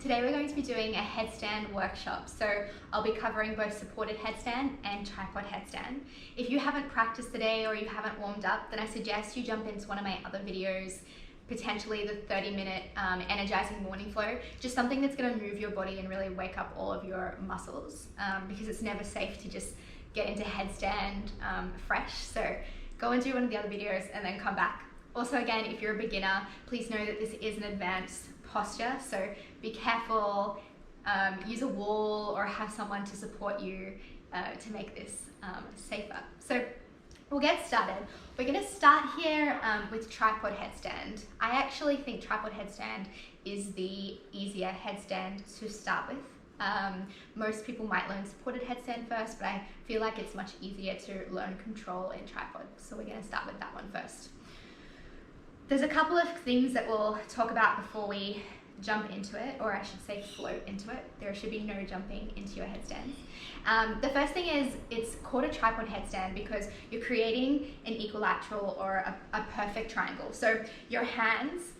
Today we're going to be doing a headstand workshop. So I'll be covering both supported headstand and tripod headstand. If you haven't practiced today or you haven't warmed up, then I suggest you jump into one of my other videos, potentially the 30-minute energizing morning flow, just something that's going to move your body and really wake up all of your muscles, because it's never safe to just get into headstand fresh. So go and do one of the other videos and then come back. Also, again, if you're a beginner, please know that this is an advanced posture, so be careful, use a wall or have someone to support you to make this safer. So we'll get started. We're going to start here with tripod headstand. I actually think tripod headstand is the easier headstand to start with. Most people might learn supported headstand first, but I feel like it's much easier to learn control in tripod. So we're going to start with that one first. There's a couple of things that we'll talk about before we jump into it, or I should say float into it. There should be no jumping into your headstands. The first thing is it's called a tripod headstand because you're creating an equilateral or a perfect triangle. So your hands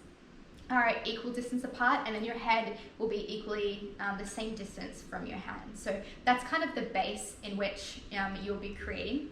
are at equal distance apart, and then your head will be equally the same distance from your hands. So that's kind of the base in which you'll be creating.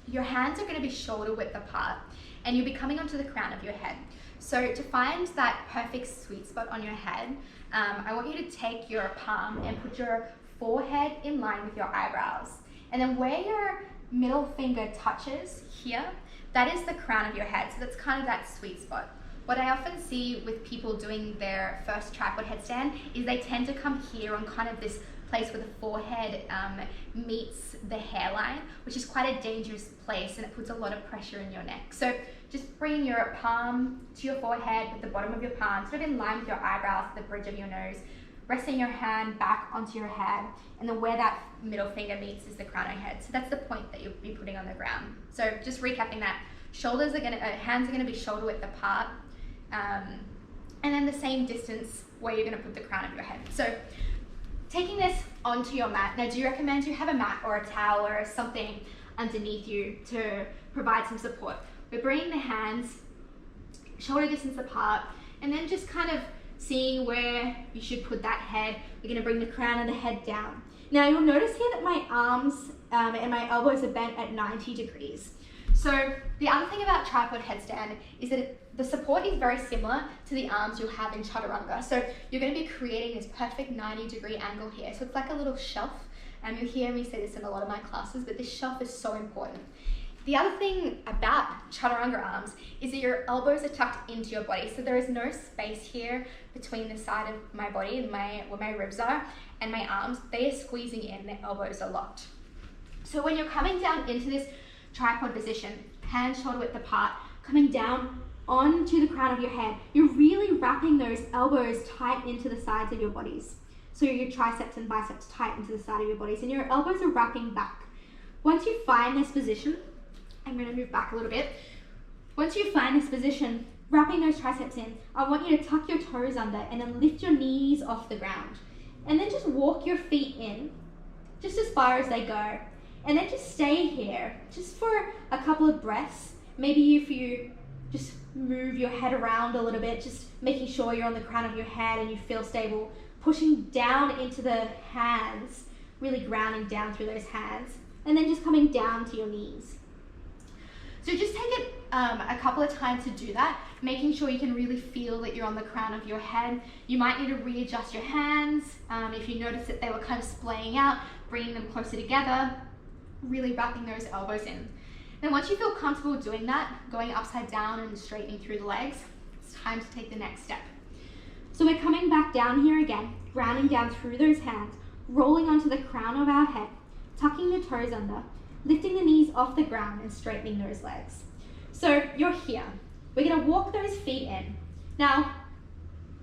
Your hands are going to be shoulder width apart, and you'll be coming onto the crown of your head. So to find that perfect sweet spot on your head, I want you to take your palm and put your forehead in line with your eyebrows. And then where your middle finger touches here, that is the crown of your head. So that's kind of that sweet spot. What I often see with people doing their first tripod headstand is they tend to come here on kind of this place where the forehead meets the hairline, which is quite a dangerous place, and it puts a lot of pressure in your neck. So just bring your palm to your forehead with the bottom of your palm sort of in line with your eyebrows at the bridge of your nose, resting your hand back onto your head, and then where that middle finger meets is the crown of your head. So that's the point that you'll be putting on the ground. So just recapping that, hands are gonna be shoulder width apart, and then the same distance where you're gonna put the crown of your head. So taking this onto your mat. Now, do you recommend you have a mat or a towel or something underneath you to provide some support? We're bringing the hands shoulder distance apart, and then just kind of seeing where you should put that head. We're gonna bring the crown of the head down. Now, you'll notice here that my arms and my elbows are bent at 90 degrees. So the other thing about tripod headstand is that the support is very similar to the arms you'll have in chaturanga. So you're going to be creating this perfect 90-degree angle here. So it's like a little shelf. You'll hear me say this in a lot of my classes, but this shelf is so important. The other thing about chaturanga arms is that your elbows are tucked into your body. So there is no space here between the side of my body and where my ribs are and my arms. They are squeezing in, their elbows are locked. So when you're coming down into this tripod position, hands shoulder width apart, coming down onto the crown of your head, you're really wrapping those elbows tight into the sides of your bodies. So your triceps and biceps tight into the side of your bodies, and your elbows are wrapping back. Once you find this position, I'm going to move back a little bit. Once you find this position, wrapping those triceps in, I want you to tuck your toes under and then lift your knees off the ground. And then just walk your feet in, just as far as they go. And then just stay here, just for a couple of breaths. Maybe if you just move your head around a little bit, just making sure you're on the crown of your head and you feel stable, pushing down into the hands, really grounding down through those hands, and then just coming down to your knees. So just take it a couple of times to do that, making sure you can really feel that you're on the crown of your head. You might need to readjust your hands. If you notice that they were kind of splaying out, bringing them closer together, really wrapping those elbows in. Then once you feel comfortable doing that, going upside down and straightening through the legs, it's time to take the next step. So we're coming back down here again, grounding down through those hands, rolling onto the crown of our head, tucking the toes under, lifting the knees off the ground and straightening those legs. So you're here. We're gonna walk those feet in. Now,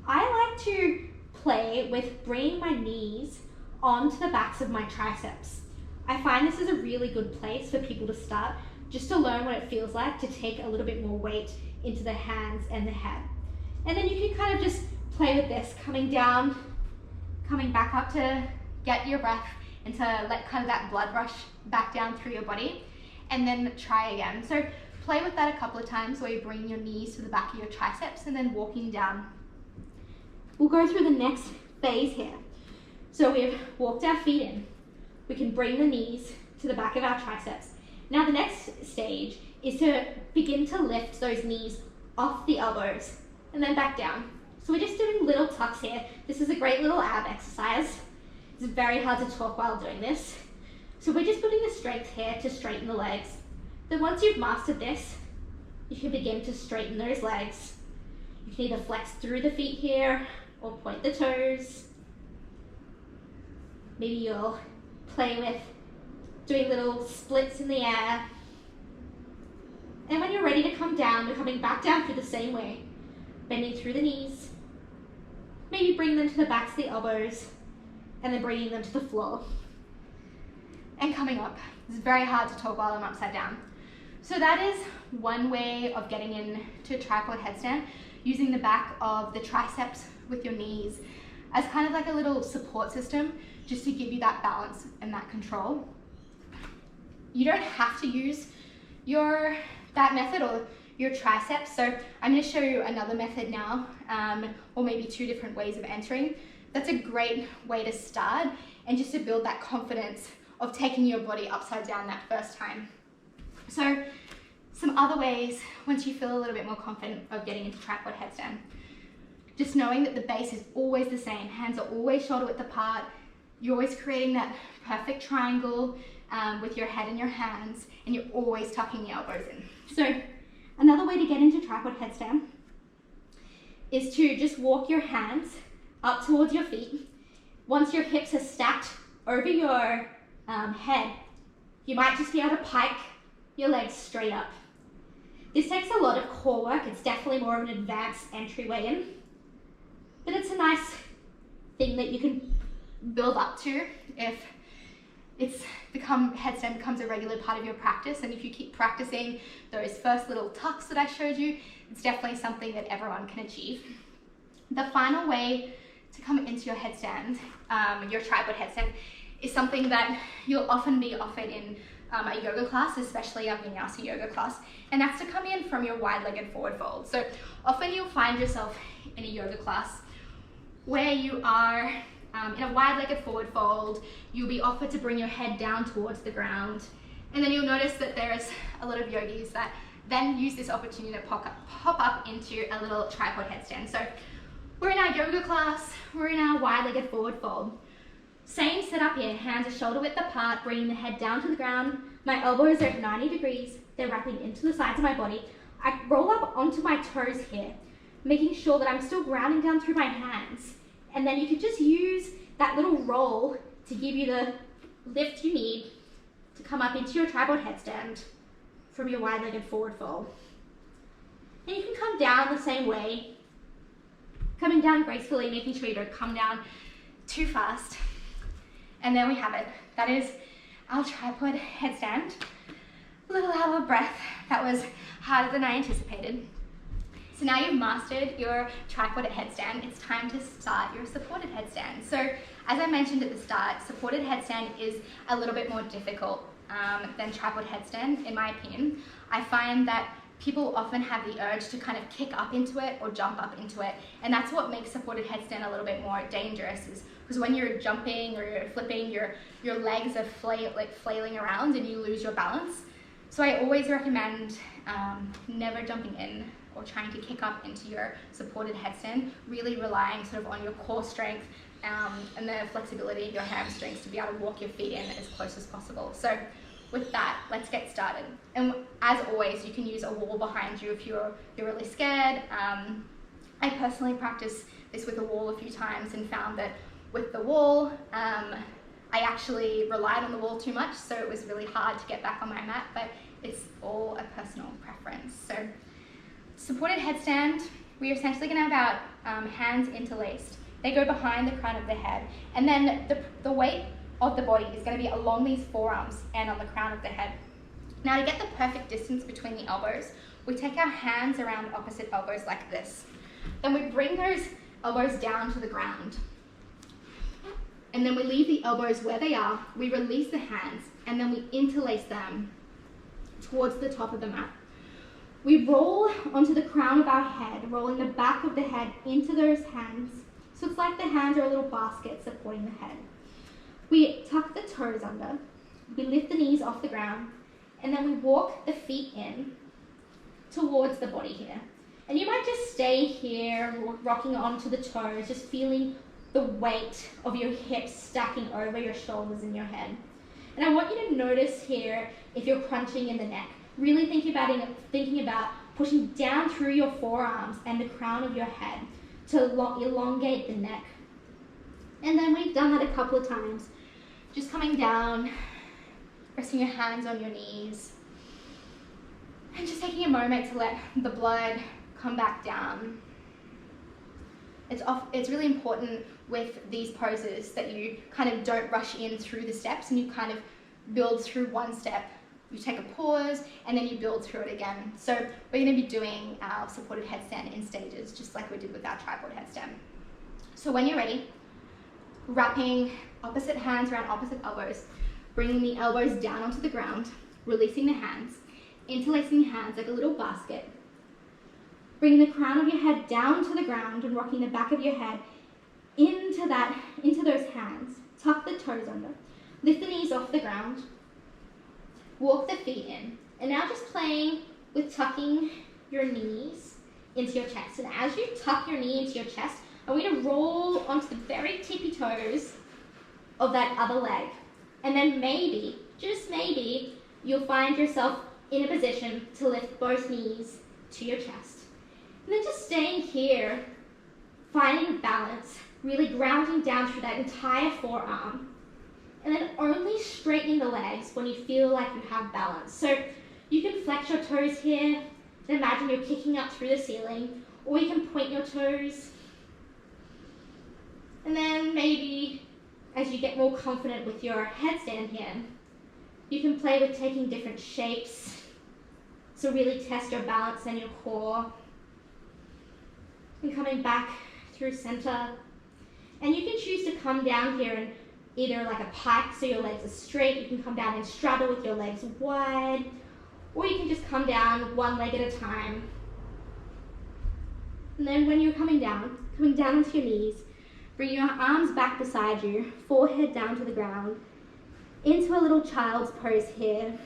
I like to play with bringing my knees onto the backs of my triceps. I find this is a really good place for people to start, just to learn what it feels like to take a little bit more weight into the hands and the head. And then you can kind of just play with this, coming down, coming back up to get your breath and to let kind of that blood rush back down through your body, and then try again. So play with that a couple of times where you bring your knees to the back of your triceps and then walking down. We'll go through the next phase here. So we've walked our feet in. We can bring the knees to the back of our triceps. Now the next stage is to begin to lift those knees off the elbows and then back down. So we're just doing little tucks here. This is a great little ab exercise. It's very hard to talk while doing this. So we're just putting the strength here to straighten the legs. Then once you've mastered this, you can begin to straighten those legs. You can either flex through the feet here or point the toes. Maybe you'll play with doing little splits in the air. And when you're ready to come down, we're coming back down through the same way. Bending through the knees. Maybe bring them to the backs of the elbows and then bringing them to the floor. And coming up. It's very hard to talk while I'm upside down. So that is one way of getting into tripod headstand, using the back of the triceps with your knees as kind of like a little support system, just to give you that balance and that control. You don't have to use that method or your triceps. So I'm going to show you another method now, or maybe two different ways of entering. That's a great way to start and just to build that confidence of taking your body upside down that first time. So some other ways, once you feel a little bit more confident of getting into tripod headstand, just knowing that the base is always the same. Hands are always shoulder width apart. You're always creating that perfect triangle with your head and your hands, and you're always tucking the elbows in. So another way to get into tripod headstand is to just walk your hands up towards your feet. Once your hips are stacked over your head, you might just be able to pike your legs straight up. This takes a lot of core work. It's definitely more of an advanced entryway in, but it's a nice thing that you can build up to if headstand becomes a regular part of your practice. And if you keep practicing those first little tucks that I showed you, it's definitely something that everyone can achieve. The final way to come into your headstand, your tripod headstand, is something that you'll often be offered in a yoga class, especially a vinyasa yoga class, and that's to come in from your wide-legged forward fold. So often you'll find yourself in a yoga class where you are in a wide-legged forward fold. You'll be offered to bring your head down towards the ground, and then you'll notice that there's a lot of yogis that then use this opportunity to pop up into a little tripod headstand. So we're in our yoga class, we're in our wide-legged forward fold. Same setup here, hands are shoulder width apart, bringing the head down to the ground. My elbows are at 90 degrees, they're wrapping into the sides of my body. I roll up onto my toes here, making sure that I'm still grounding down through my hands. And then you can just use that little roll to give you the lift you need to come up into your tripod headstand from your wide-legged forward fold. And you can come down the same way, coming down gracefully, making sure you don't come down too fast. And there we have it. That is our tripod headstand. A little out of breath. That was harder than I anticipated. So now you've mastered your tripod headstand, it's time to start your supported headstand. So as I mentioned at the start, supported headstand is a little bit more difficult than tripod headstand, in my opinion. I find that people often have the urge to kind of kick up into it or jump up into it, and that's what makes supported headstand a little bit more dangerous, is because when you're jumping or you're flipping, your legs are flailing around and you lose your balance. So I always recommend never jumping in or trying to kick up into your supported headstand, really relying sort of on your core strength and the flexibility of your hamstrings to be able to walk your feet in as close as possible. So with that, let's get started. And as always, you can use a wall behind you if you're really scared. I personally practiced this with a wall a few times and found that with the wall, I actually relied on the wall too much, so it was really hard to get back on my mat, but it's all a personal preference. So supported headstand, we're essentially going to have our hands interlaced. They go behind the crown of the head, and then the weight of the body is going to be along these forearms and on the crown of the head. Now, to get the perfect distance between the elbows, we take our hands around opposite elbows like this. Then we bring those elbows down to the ground. And then we leave the elbows where they are, we release the hands, and then we interlace them towards the top of the mat. We roll onto the crown of our head, rolling the back of the head into those hands, So it's like the hands are a little basket supporting the head. We tuck the toes under, we lift the knees off the ground, and then we walk the feet in towards the body here. And you might just stay here, rocking onto the toes, just feeling the weight of your hips stacking over your shoulders and your head. And I want you to notice here if you're crunching in the neck. Really thinking about pushing down through your forearms and the crown of your head to elongate the neck. And then we've done that a couple of times. Just coming down, resting your hands on your knees, and just taking a moment to let the blood come back down. It's really important with these poses that you kind of don't rush in through the steps and you kind of build through one step. You take a pause and then you build through it again. So we're going to be doing our supported headstand in stages, just like we did with our tripod headstand. So when you're ready, wrapping opposite hands around opposite elbows, bringing the elbows down onto the ground, releasing the hands, interlacing the hands like a little basket, bringing the crown of your head down to the ground and rocking the back of your head into those hands. Tuck the toes under, lift the knees off the ground, walk the feet in. And now just playing with tucking your knees into your chest. And as you tuck your knee into your chest, I want you to roll onto the very tippy toes of that other leg. And then maybe, just maybe, you'll find yourself in a position to lift both knees to your chest. And then just staying here, finding balance, really grounding down through that entire forearm. And then only straightening the legs when you feel like you have balance. So you can flex your toes here, and imagine you're kicking up through the ceiling, or you can point your toes. And then maybe as you get more confident with your headstand here, you can play with taking different shapes. So really test your balance and your core. And coming back through center. And you can choose to come down here and either like a pike, so your legs are straight. You can come down and straddle with your legs wide. Or you can just come down one leg at a time. And then when you're coming down onto your knees, bring your arms back beside you, forehead down to the ground, into a little child's pose here.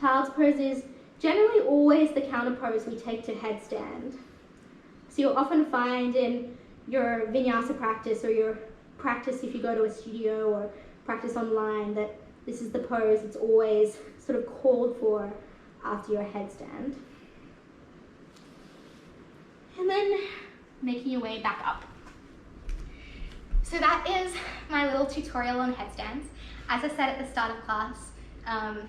Child's pose is generally always the counter pose we take to headstand. So you'll often find in your vinyasa practice or your practice if you go to a studio or practice online that this is the pose it's always sort of called for after your headstand. And then making your way back up. So that is my little tutorial on headstands. As I said at the start of class,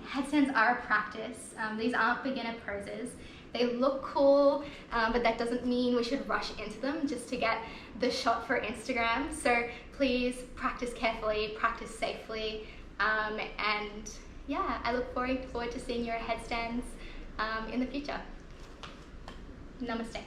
headstands are a practice. These aren't beginner poses. They look cool, but that doesn't mean we should rush into them just to get the shot for Instagram. So please practice carefully, practice safely, and yeah, I look forward to seeing your headstands in the future. Namaste.